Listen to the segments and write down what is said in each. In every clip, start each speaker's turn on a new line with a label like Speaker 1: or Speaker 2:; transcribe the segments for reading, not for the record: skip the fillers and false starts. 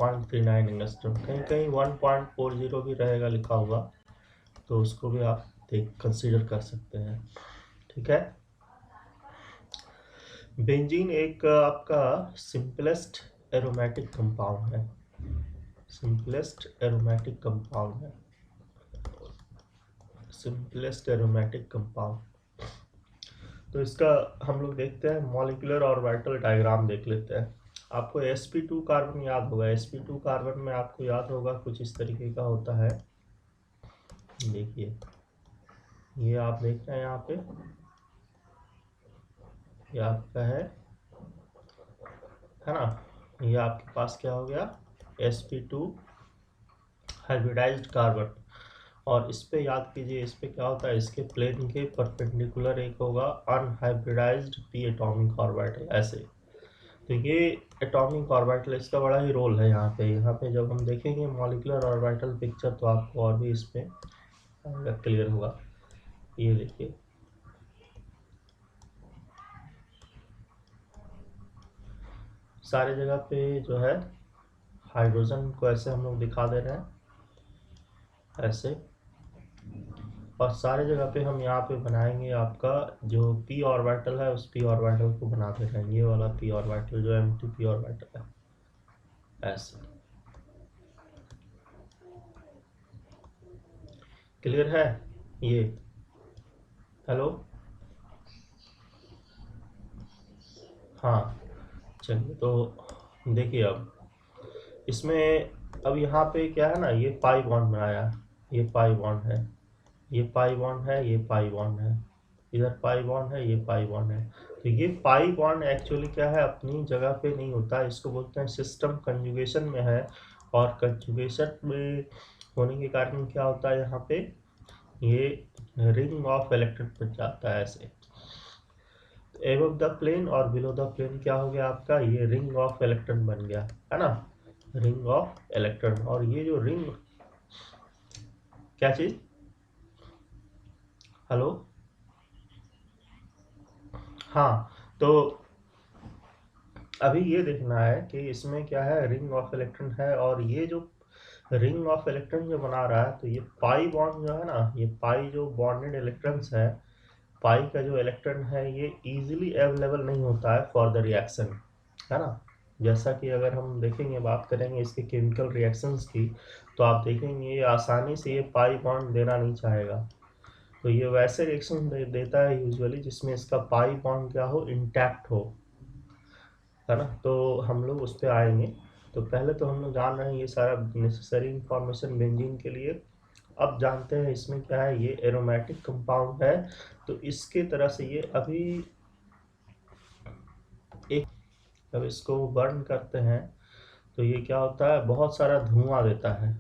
Speaker 1: 0.39 angstrom, कहीं कहीं 1.40 भी रहेगा लिखा हुआ, तो उसको भी आप कंसीडर कर सकते हैं। ठीक है। बेंजीन एक आपका सिंपलेस्ट एरोमेटिक कंपाउंड है, सिंपलेस्ट एरोमेटिक कंपाउंड है, सिंपलेस्ट एरोमेटिक कंपाउंड। तो इसका हम लोग देखते हैं मॉलिक्यूलर ऑर्बिटल डायग्राम देख लेते हैं। आपको sp2 कार्बन याद होगा, sp2 कार्बन में आपको याद होगा कुछ इस तरीके का होता है। देखिए ये आप देख रहे हैं यहाँ पे, ये आपका है ना, ये आपके पास क्या हो गया sp2 हाइब्रिडाइज्ड कार्बन। और इस पे याद कीजिए, इस पे क्या होता है, इसके प्लेन के परपेंडिकुलर एक होगा अनहाइब्रिडाइज्ड p एटॉमिक ऑर्बिटल ऐसे। तो ये एटॉमिक ऑर्बिटल इसका बड़ा ही रोल है यहाँ पे जब हम देखेंगे मॉलिक्यूलर ऑर्बिटल पिक्चर तो आपको और भी इसमें क्लियर होगा। ये देखिए सारे जगह पे जो है हाइड्रोजन को ऐसे हम लोग दिखा दे रहे हैं ऐसे, और सारे जगह पे हम यहाँ पे बनाएंगे आपका जो p ऑर्बिटल है उस p ऑर्बिटल को बना दे रहे हैं, ये वाला p ऑर्बिटल जो एम्प्टी p ऑर्बिटल है ऐसे। क्लियर है ये? हेलो, हाँ चलिए। तो देखिए अब इसमें अब यहाँ पे क्या है ना, ये पाई बॉन्ड बनाया, ये पाई बॉन्ड है, ये पाई बॉन्ड है, ये पाई बॉन्ड है, इधर पाई बॉन्ड है, ये पाई बॉन्ड है। तो ये पाई बॉन्ड एक्चुअली क्या है, अपनी जगह पे नहीं होता है, इसको बोलते हैं सिस्टम कंजुगेशन में है। और कंजुगेशन में होने के कारण क्या होता है, यहाँ पे ये रिंग ऑफ इलेक्ट्रॉन बन जाता है ऐसे। एबव द प्लेन और बिलो द प्लेन क्या हो गया आपका, ये रिंग ऑफ इलेक्ट्रॉन बन गया है ना, रिंग ऑफ इलेक्ट्रॉन। और ये जो रिंग, क्या चीज, हेलो, हाँ तो अभी ये देखना है कि इसमें क्या है, रिंग ऑफ इलेक्ट्रॉन है, और ये जो रिंग ऑफ इलेक्ट्रॉन जो बना रहा है, तो ये पाई बॉन्ड जो है ना, ये पाई जो बॉन्डेड इलेक्ट्रॉन्स है, पाई का जो इलेक्ट्रॉन है ये इजीली अवेलेबल नहीं होता है फॉर द रिएक्शन, है ना। जैसा कि अगर हम देखेंगे, बात करेंगे इसके केमिकल रिएक्शंस की, तो आप देखेंगे ये आसानी से ये पाई बॉन्ड देना नहीं चाहेगा। तो ये वैसे रिएक्शन देता है यूजुअली जिसमें इसका पाई बॉन्ड क्या हो, इंटैक्ट हो, है ना। तो हम लोग उस पर आएंगे। तो पहले तो हम लोग जान रहे हैं ये सारा नेसेसरी इंफॉर्मेशन बेंजीन के लिए। अब जानते हैं इसमें क्या है, ये एरोमेटिक कंपाउंड है, तो इसके तरह से ये अभी एक, जब इसको बर्न करते हैं तो ये क्या होता है, बहुत सारा धुआं देता है।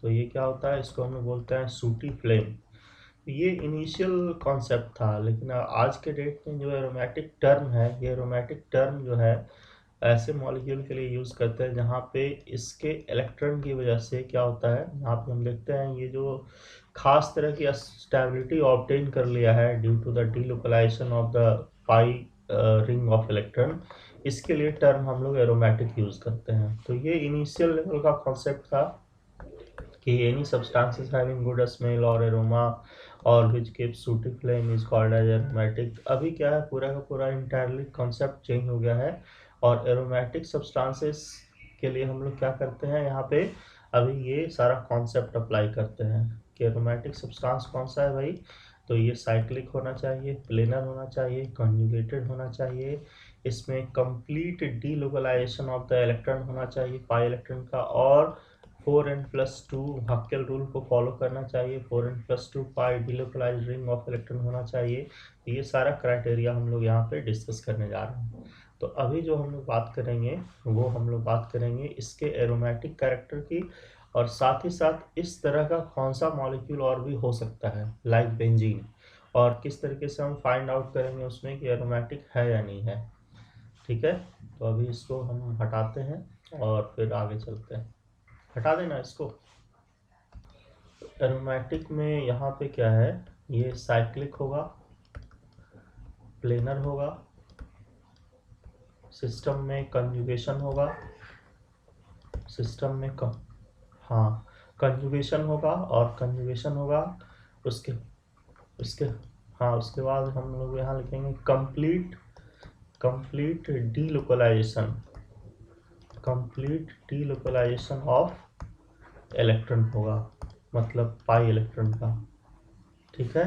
Speaker 1: तो ये क्या होता है, इसको हम लोग बोलते हैं सूटी फ्लेम। ये इनिशियल कॉन्सेप्ट था, लेकिन आज के डेट में जो एरोमेटिक टर्म है, ये एरोमेटिक टर्म जो है ऐसे मॉलिक्यूल के लिए यूज़ करते हैं जहाँ पे इसके इलेक्ट्रॉन की वजह से क्या होता है, यहाँ पे हम देखते हैं ये जो खास तरह की स्टेबिलिटी ऑब्टेन कर लिया है due to the delocalization of the pi ring of electron, इसके लिए टर्म हम लोग एरोमेटिक यूज़ करते हैं। तो ये इनिशियल लेवल का कॉन्सेप्ट था कि any substances having good smell और एरोमा और which gives sooty flame is called as aromatic. अभी क्या है, पूरा का पूरा इंटायरली कॉन्सेप्ट चेंज हो गया है, और एरोमेटिक सब्सटेंसेस के लिए हम लोग क्या करते हैं, यहाँ पे अभी ये सारा कॉन्सेप्ट अप्लाई करते हैं कि एरोमेटिक सब्सटेंस कौन सा है भाई, तो ये साइक्लिक होना चाहिए, प्लेनर होना चाहिए, कॉन्जुगेटेड होना चाहिए, इसमें complete delocalization of the electron होना चाहिए पाई इलेक्ट्रॉन का, और 4n+2 हक्केल रूल को फॉलो करना चाहिए, 4n+2 pi delocalised ring of electron होना चाहिए। तो ये सारा क्राइटेरिया हम लोग यहाँ पे डिस्कस करने जा रहे हैं। तो अभी जो हम लोग बात करेंगे वो हम लोग बात करेंगे इसके एरोमेटिक कैरेक्टर की, और साथ ही साथ इस तरह का कौन सा मॉलिक्यूल और भी हो सकता है लाइक बेंजीन, और किस तरीके से हम फाइंड आउट करेंगे उसमें कि एरोमेटिक है या नहीं है। ठीक है, तो अभी इसको हम हटाते हैं और फिर आगे चलते हैं। हटा देना इसको। एरोमेटिक में यहाँ पे क्या है, ये साइक्लिक होगा, प्लेनर होगा, सिस्टम में कंजुगेशन होगा, सिस्टम में हाँ कंजुगेशन होगा, और कंजुगेशन होगा उसके उसके हाँ उसके बाद हम लोग यहाँ लिखेंगे कंप्लीट डीलोकलाइजेशन ऑफ इलेक्ट्रॉन होगा, मतलब पाई इलेक्ट्रॉन का। ठीक है,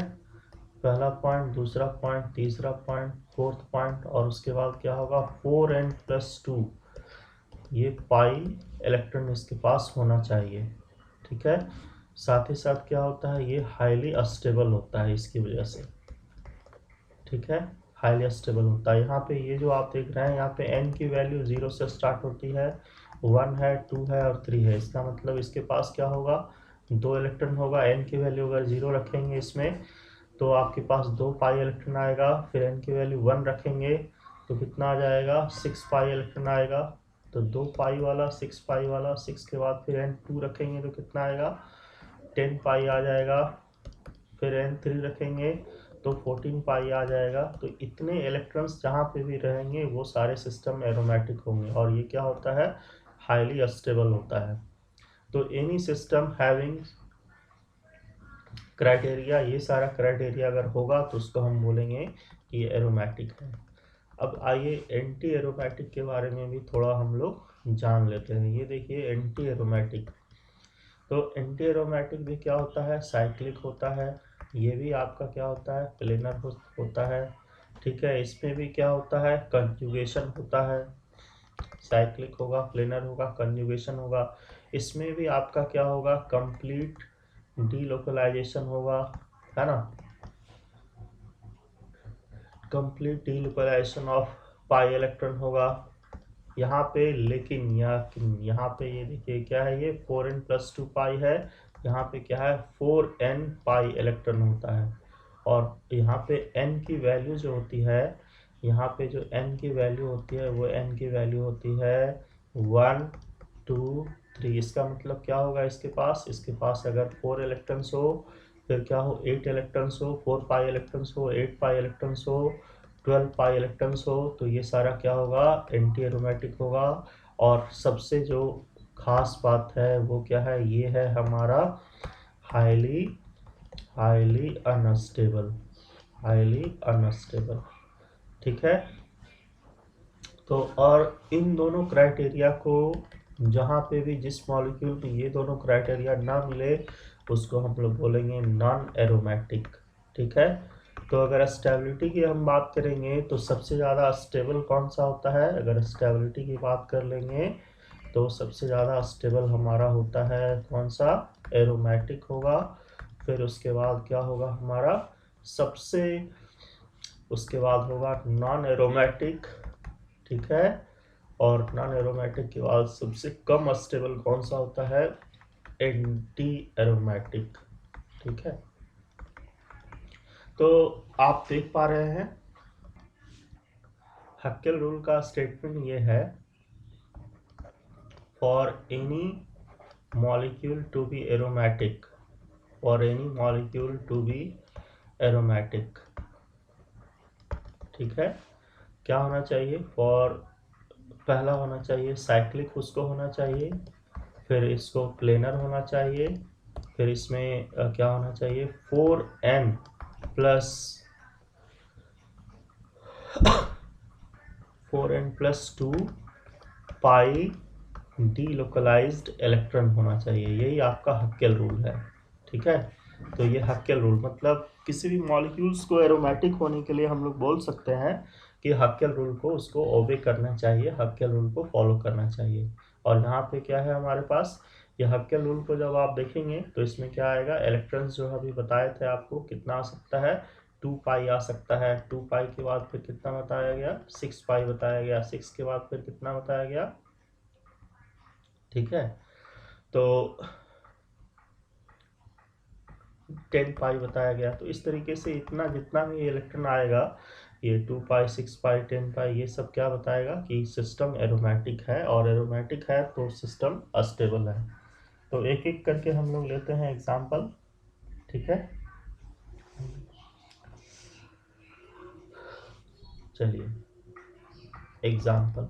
Speaker 1: पहला पॉइंट, दूसरा पॉइंट, तीसरा पॉइंट, फोर्थ पॉइंट, और उसके बाद क्या होगा 4n+2, ये पाई इलेक्ट्रॉन इसके पास होना चाहिए। ठीक है, साथ ही साथ क्या होता है, ये हाईली अस्टेबल होता है इसकी वजह से। ठीक है, हाईली अस्टेबल होता है। यहाँ पे ये जो आप देख रहे हैं, यहाँ पे n की वैल्यू 0 से स्टार्ट होती है, 1 है, 2 है और 3 है। इसका मतलब इसके पास क्या होगा, 2 इलेक्ट्रॉन होगा। n की वैल्यू अगर 0 रखेंगे इसमें तो आपके पास 2 पाई इलेक्ट्रॉन आएगा, फिर n की वैल्यू 1 रखेंगे तो कितना आ जाएगा, 6 पाई इलेक्ट्रॉन आएगा। तो 2 पाई वाला, 6 पाई वाला, 6 के बाद फिर n2 रखेंगे तो कितना आएगा, 10 पाई आ जाएगा। फिर n3 रखेंगे तो 14 पाई आ जाएगा। तो इतने इलेक्ट्रॉन्स जहाँ पे भी रहेंगे वो सारे सिस्टम एरोमेटिक होंगे, और ये क्या होता है, हाईली अस्टेबल होता है। तो एनी सिस्टम हैविंग क्राइटेरिया, ये सारा क्राइटेरिया अगर होगा तो उसको हम बोलेंगे कि ये एरोमेटिक है। अब आइए एंटी एरोमेटिक के बारे में भी थोड़ा हम लोग जान लेते हैं। ये देखिए एंटी एरोमेटिक, तो एंटी एरोमेटिक भी क्या होता है, साइक्लिक होता है। ये भी आपका क्या होता है, प्लेनर होता है। ठीक है, इसमें भी क्या होता है, कंजुगेशन होता है। साइक्लिक होगा, प्लेनर होगा, कंजुगेशन होगा। इसमें भी आपका क्या होगा, कंप्लीट डीलोकलाइजेशन होगा, है ना, complete delocalization of pi electron होगा यहाँ पे। लेकिन यहाँ पे ये देखिए क्या है, ये 4n+2 पाई है। यहाँ पे क्या है, 4n पाई इलेक्ट्रॉन होता है। और यहाँ पे n की वैल्यू जो होती है, यहाँ पे जो n की वैल्यू होती है वो n की वैल्यू होती है 1 2 3। इसका मतलब क्या होगा, इसके पास अगर 4 इलेक्ट्रॉन्स हो, फिर क्या हो, 8 इलेक्ट्रॉन्स हो, 4 पाई इलेक्ट्रॉन्स हो, 8 पाई इलेक्ट्रॉन्स हो, 12 पाई इलेक्ट्रॉन्स हो, तो ये सारा क्या होगा, एंटी एरोमेटिक होगा। और सबसे जो खास बात है वो क्या है, ये है हमारा हाईली अनस्टेबल। ठीक है, तो और इन दोनों क्राइटेरिया को, जहाँ पे भी जिस मॉलिक्यूल में ये दोनों क्राइटेरिया ना मिले उसको हम लोग बोलेंगे नॉन एरोमेटिक। ठीक है, तो अगर स्टेबिलिटी की हम बात करेंगे तो सबसे ज़्यादा स्टेबल कौन सा होता है, अगर स्टेबिलिटी की बात कर लेंगे तो सबसे ज़्यादा स्टेबल हमारा होता है कौन सा, एरोमेटिक होगा। फिर उसके बाद क्या होगा हमारा, सबसे उसके बाद होगा नॉन एरोमेटिक। ठीक है, और नॉन एरोमेटिक के बाद सबसे कम स्टेबल कौन सा होता है, एंटी एरोमेटिक। ठीक है, तो आप देख पा रहे हैं हक्केल रूल का स्टेटमेंट ये है, for any molecule to be aromatic, aromatic. ठीक है, क्या होना चाहिए, पहला होना चाहिए साइक्लिक, उसको होना चाहिए। फिर इसको प्लेनर होना चाहिए। फिर इसमें क्या होना चाहिए, 4n+2 पाई डीलोकलाइज्ड इलेक्ट्रॉन होना चाहिए। यही आपका हक्केल रूल है। ठीक है, तो ये हक्केल रूल मतलब किसी भी मॉलिक्यूल्स को एरोमेटिक होने के लिए हम लोग बोल सकते हैं कि हक्केल रूल को उसको ओबे करना चाहिए, हक्केल रूल को फॉलो करना चाहिए। और यहाँ पे क्या है हमारे पास, ये हक्केल रूल को जब आप देखेंगे तो इसमें क्या आएगा, इलेक्ट्रॉन्स जो अभी बताए थे आपको कितना आ सकता है, 2 पाई आ सकता है। 2 पाई के बाद फिर कितना बताया गया, 6 पाई बताया गया। 6 के बाद फिर कितना बताया गया, ठीक है, तो 10 पाई बताया गया। तो इस तरीके से इतना जितना भी इलेक्ट्रॉन आएगा, ये 2 पाई, 6 पाई, 10 पाई, ये सब क्या बताएगा कि सिस्टम एरोमेटिक है, और एरोमेटिक है तो सिस्टम अस्टेबल है। तो एक एक करके हम लोग लेते हैं एग्जाम्पल। ठीक है, चलिए एग्जाम्पल,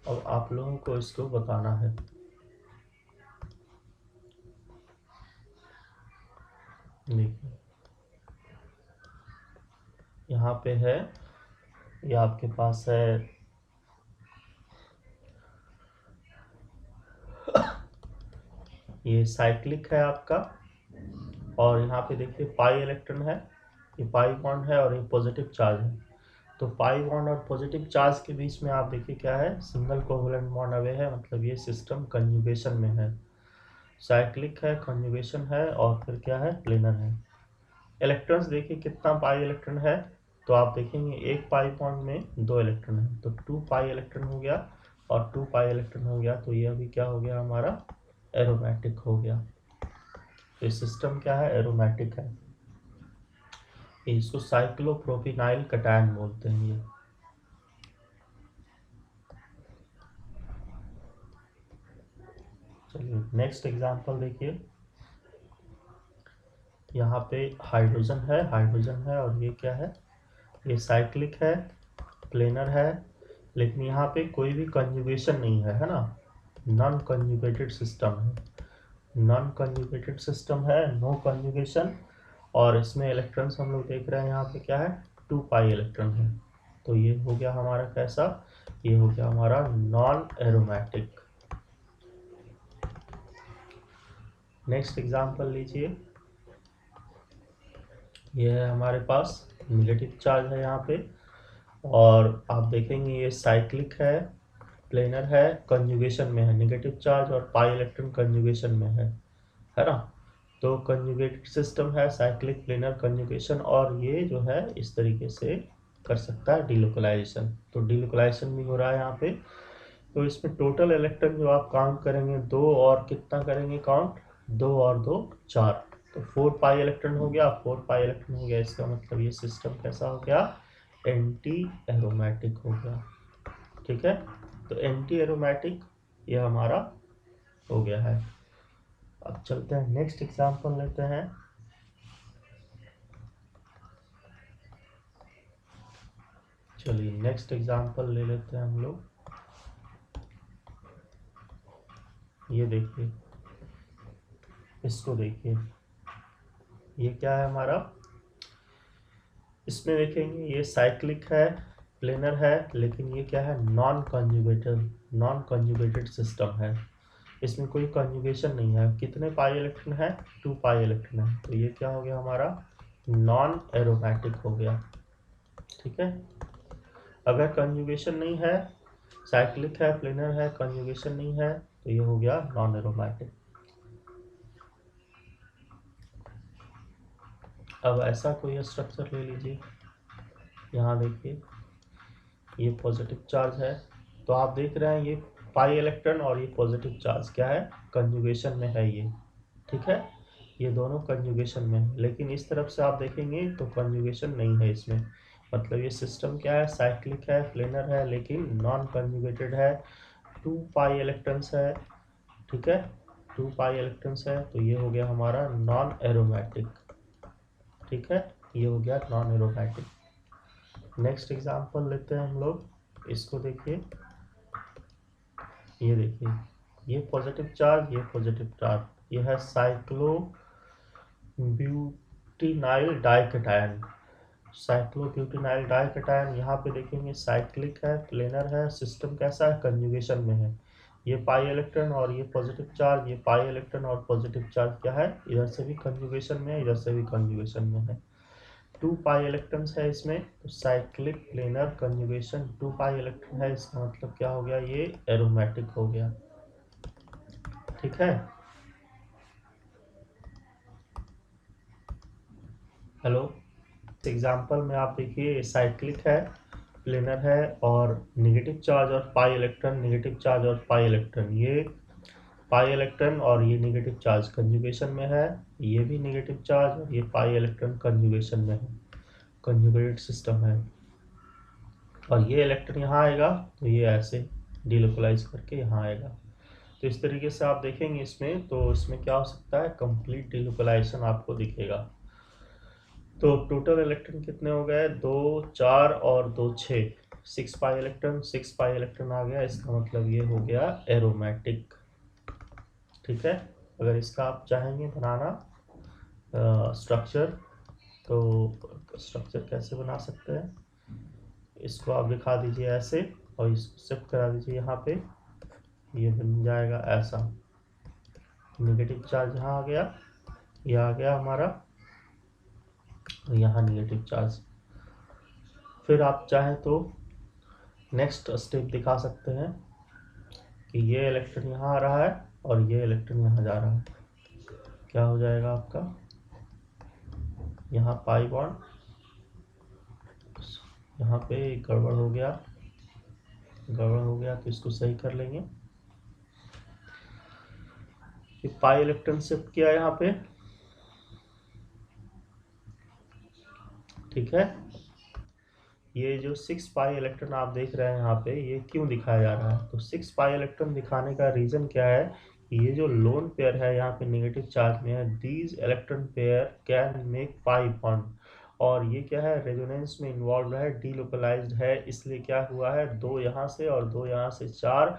Speaker 1: अब आप लोगों को इसको बताना है। देखिए यहाँ पे है, ये आपके पास है ये साइक्लिक है आपका, और यहाँ पे देखिए पाई इलेक्ट्रॉन है, ये पाई बॉन्ड है और ये पॉजिटिव चार्ज है। तो पाई बॉन्ड और पॉजिटिव चार्ज के बीच में आप देखिए क्या है, सिंगल कोवलेंट बॉन्ड अवे है, मतलब ये सिस्टम कंजुगेशन में है। साइक्लिक है, कंजुगेशन है, और फिर क्या है, प्लेनर है। इलेक्ट्रॉन्स देखिए कितना पाई इलेक्ट्रॉन है, तो आप देखेंगे एक पाई बॉन्ड में 2 इलेक्ट्रॉन है, तो 2 पाई इलेक्ट्रॉन हो गया और 2 पाई इलेक्ट्रॉन हो गया, तो ये अभी क्या हो गया हमारा, एरोमेटिक हो गया। तो ये सिस्टम क्या है, एरोमेटिक है। इसको साइक्लोप्रोपिनाइल कटायन बोलते हैं ये। चलिए नेक्स्ट एग्जांपल देखिए, यहाँ पे हाइड्रोजन है और ये क्या है, ये साइक्लिक है, प्लेनर है, लेकिन यहाँ पे कोई भी कंजुगेशन नहीं है ना, नॉन कंजुगेटेड सिस्टम है, नॉन कंजुगेटेड सिस्टम है, नो कंजुगेशन। और इसमें इलेक्ट्रॉन्स हम लोग देख रहे हैं यहाँ पे क्या है, 2 पाई इलेक्ट्रॉन है। तो ये हो गया हमारा कैसा, ये हो गया हमारा नॉन एरोमेटिक। नेक्स्ट एग्जांपल लीजिए, ये है हमारे पास निगेटिव चार्ज है यहाँ पे, और आप देखेंगे ये साइक्लिक है, प्लेनर है, कंजुगेशन में है, निगेटिव चार्ज और पाई इलेक्ट्रॉन कंजुगेशन में है ना। तो कंजुगेटेड सिस्टम है, साइक्लिक, प्लेनर, कंजुगेशन, और ये जो है इस तरीके से कर सकता है डिलोकलाइजेशन। तो डिलोकलाइजेशन भी हो रहा है यहाँ पे। तो इसमें टोटल इलेक्ट्रॉन जो आप काउंट करेंगे 2, और कितना करेंगे काउंट, 2 और 2 4, तो 4 पाई इलेक्ट्रॉन हो गया, 4 पाई इलेक्ट्रॉन हो गया। इसका मतलब ये सिस्टम कैसा हो गया, एंटी एरोमेटिक हो गया। ठीक है, तो एंटी एरोमेटिक ये हमारा हो गया है। अब चलते हैं नेक्स्ट एग्जांपल लेते हैं। चलिए नेक्स्ट एग्जांपल ले लेते हैं हम लोग। ये देखिए, इसको देखिए, ये क्या है हमारा, इसमें देखेंगे ये साइक्लिक है, प्लेनर है, लेकिन ये क्या है, नॉन कंजुगेटेड सिस्टम है। इसमें कोई कंजुगेशन नहीं है। कितने पाई इलेक्ट्रॉन है, 2 पाई इलेक्ट्रॉन है, तो ये क्या हो गया हमारा, नॉन एरोमेटिक हो गया। ठीक है, अगर कंजुगेशन नहीं है, साइक्लिक है, प्लेनर है, कंजुगेशन नहीं है, तो ये हो गया नॉन एरोमेटिक। अब ऐसा कोई स्ट्रक्चर ले लीजिए, यहाँ देखिए ये पॉजिटिव चार्ज है, तो आप देख रहे हैं ये पाई इलेक्ट्रॉन और ये पॉजिटिव चार्ज क्या है, कंजुगेशन में है ये। ठीक है, ये दोनों कंजुगेशन में है, लेकिन इस तरफ से आप देखेंगे तो कंजुगेशन नहीं है इसमें। मतलब ये सिस्टम क्या है, साइक्लिक है, प्लेनर है, लेकिन नॉन कंजुगेटेड है, 2 पाई इलेक्ट्रॉन्स है। ठीक है, 2 पाई इलेक्ट्रॉन्स है, तो ये हो गया हमारा नॉन एरोमेटिक। ठीक है, ये हो गया नॉन एरोमेटिक। नेक्स्ट एग्जांपल लेते हैं हम लोग, इसको देखिए, ये देखिए, ये पॉजिटिव चार्ज, ये पॉजिटिव चार्ज, ये है साइक्लोब्यूटेनाइल डाइकैटायन। साइक्लोब्यूटेनाइल डाइकैटायन, यहाँ पे देखेंगे साइक्लिक है, प्लेनर है, सिस्टम कैसा है, कंजुगेशन में है। ये पाई इलेक्ट्रॉन और ये पॉजिटिव चार्ज, ये पाई इलेक्ट्रॉन और पॉजिटिव चार्ज क्या है, इधर से भी कंजुगेशन में है, इधर से भी कंजुगेशन में है। 2 पाई इलेक्ट्रॉन्स है इसमें, तो cyclic, planar, conjugation, 2 pi electron है, इसका मतलब क्या हो गया, ये एरोमेटिक हो गया। ठीक है, हेलो। एग्जांपल में आप देखिए साइक्लिक है, प्लेनर है, और नेगेटिव चार्ज और पाई इलेक्ट्रॉन, नेगेटिव चार्ज और पाई इलेक्ट्रॉन, ये पाई इलेक्ट्रॉन और ये नेगेटिव चार्ज कंजुगेशन में है, ये भी नेगेटिव चार्ज और ये पाई इलेक्ट्रॉन कंजुगेशन में है, कंजुगेटेड सिस्टम है। और ये इलेक्ट्रॉन यहाँ आएगा, तो ये ऐसे डिलोकलाइज करके यहाँ आएगा। तो इस तरीके से आप देखेंगे इसमें, तो इसमें क्या हो सकता है, कंप्लीट डिलोकलाइजेशन आपको दिखेगा। तो टोटल इलेक्ट्रॉन कितने हो गए? 2 4 और 2 6, 6 पाई इलेक्ट्रॉन आ गया। इसका मतलब ये हो गया एरोमेटिक। ठीक है, अगर इसका आप चाहेंगे बनाना स्ट्रक्चर, तो स्ट्रक्चर कैसे बना सकते हैं? इसको आप दिखा दीजिए ऐसे और इसको शिफ्ट करा दीजिए यहाँ पे, ये बन जाएगा ऐसा। नेगेटिव चार्ज यहाँ आ गया, ये आ गया हमारा, और यहाँ नेगेटिव चार्ज। फिर आप चाहें तो नेक्स्ट स्टेप दिखा सकते हैं कि ये इलेक्ट्रॉन यहाँ आ रहा है और ये इलेक्ट्रॉन यहाँ जा रहा है। क्या हो जाएगा आपका? यहाँ पाई बॉन्ड, यहाँ पे गड़बड़ हो गया, तो इसको सही कर लेंगे। पाई इलेक्ट्रॉन शिफ्ट किया यहाँ पे, ठीक है। ये जो 6 पाई इलेक्ट्रॉन आप देख रहे हैं यहाँ पे, ये क्यों दिखाया जा रहा है? तो 6 पाई इलेक्ट्रॉन दिखाने का रीजन क्या है? ये जो लोन पेयर है यहाँ पे नेगेटिव चार्ज में है, these electron pair can make pi bond, और ये क्या है? रेजोनेंस में इन्वॉल्व है, डीलोकलाइज्ड है, इसलिए क्या हुआ है? 2 यहाँ से और 2 यहाँ से 4,